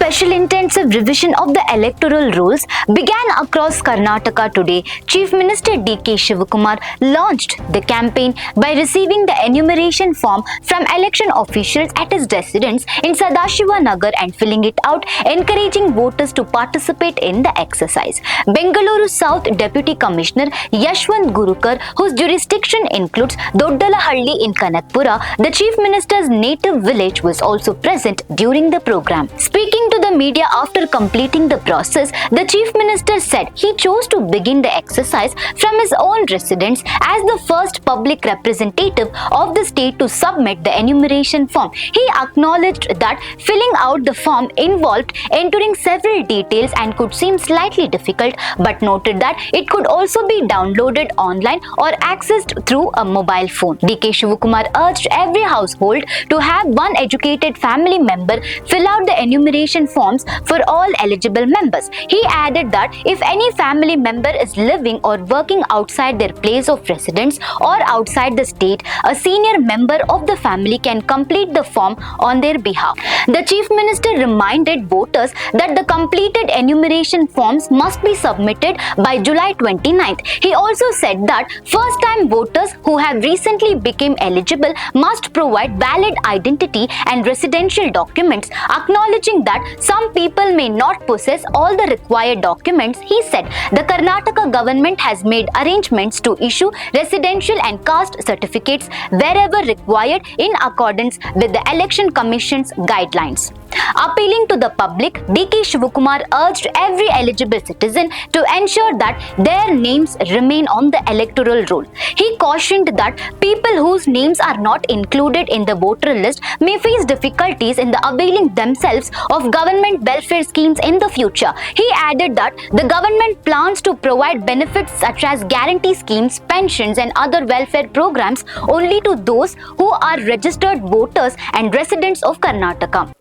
special intensive revision of the electoral rules began across Karnataka today. Chief Minister D.K. Shivakumar launched the campaign by receiving the enumeration form from election officials at his residence in Sadashivanagar and filling it out, encouraging voters to participate in the exercise. Bengaluru South Deputy Commissioner Yashwant Gurukar, whose jurisdiction includes Doddalahalli in Karnataka, the Chief Minister's native village, was also present during the program. Speaking to the media after completing the process, the Chief Minister said he chose to begin the exercise from his own residence as the first public representative of the state to submit the enumeration form. He acknowledged that filling out the form involved entering several details and could seem slightly difficult, but noted that it could also be downloaded online or accessed through a mobile phone. D.K. Shivakumar urged every household to have one educated family member fill out the enumeration forms for all eligible members. He added that if any family member is living or working outside their place of residence or outside the state, a senior member of the family can complete the form on their behalf. The Chief Minister reminded voters that the completed enumeration forms must be submitted by July 29th. He also said that first-time voters who have recently become eligible must provide valid identity and residential documents. Acknowledging that some people may not possess all the required documents, he said the Karnataka government has made arrangements to issue residential and caste certificates wherever required in accordance with the Election Commission's guidelines. Appealing to the public, D.K. Shivakumar urged every eligible citizen to ensure that their names remain on the electoral roll. He cautioned that people whose names are not included in the voter list may face difficulties in the availing themselves of government welfare schemes in the future. He added that the government plans to provide benefits such as guarantee schemes, pensions and other welfare programs only to those who are registered voters and residents of Karnataka.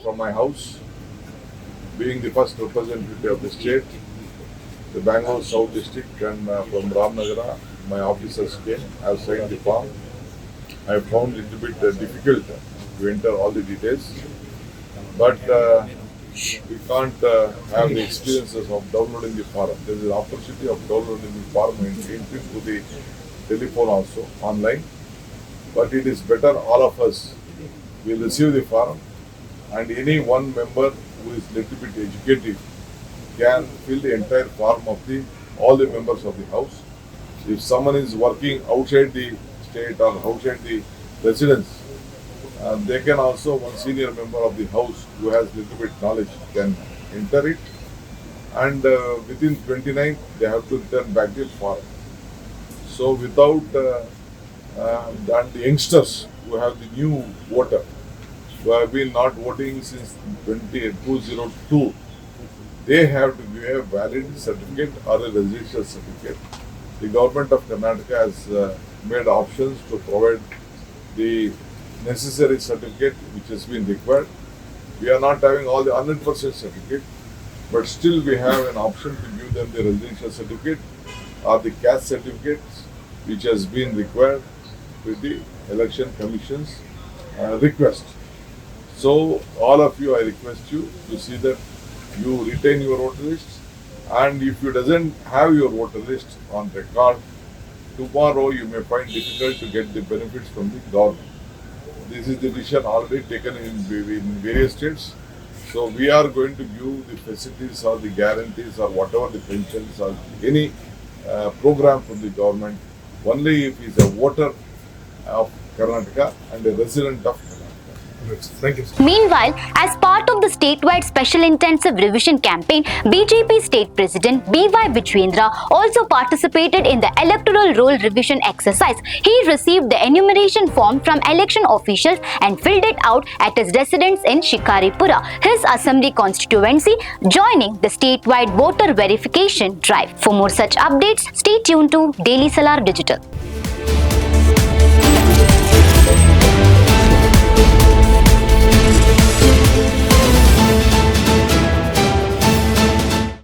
From my house, being the first representative of the state, the Bengaluru South District, and from Ramnagara, my officers came. I have signed the form. I found it a bit difficult to enter all the details, but we can't have the experiences of downloading the form. There is an opportunity of downloading the form and entering through the telephone also, online, but it is better all of us will receive the form, and any one member who is little bit educated can fill the entire form of all the members of the house. If someone is working outside the state or outside the residence, they can also, one senior member of the house who has little bit knowledge can enter it, and within 29th they have to return back the form. So without and the youngsters who have the new voter, who have been not voting since 2002, they have to give a valid certificate or a residential certificate. The government of Karnataka has made options to provide the necessary certificate which has been required. We are not having all the 100% certificate, but still we have an option to give them the residential certificate or the caste certificates which has been required with the Election Commission's request. So all of you, I request you to see that you retain your voter list, and if you doesn't have your voter list on record, tomorrow you may find difficult to get the benefits from the government. This is the decision already taken in various states. So we are going to give the facilities or the guarantees or whatever the pensions or any program from the government only if he is a voter of Karnataka and a resident of Karnataka. Thank you. Meanwhile, as part of the statewide special intensive revision campaign, BJP State President B.Y. Vijayendra also participated in the electoral roll revision exercise. He received the enumeration form from election officials and filled it out at his residence in Shikaripura, his assembly constituency, joining the statewide voter verification drive. For more such updates, stay tuned to Daily Salar Digital.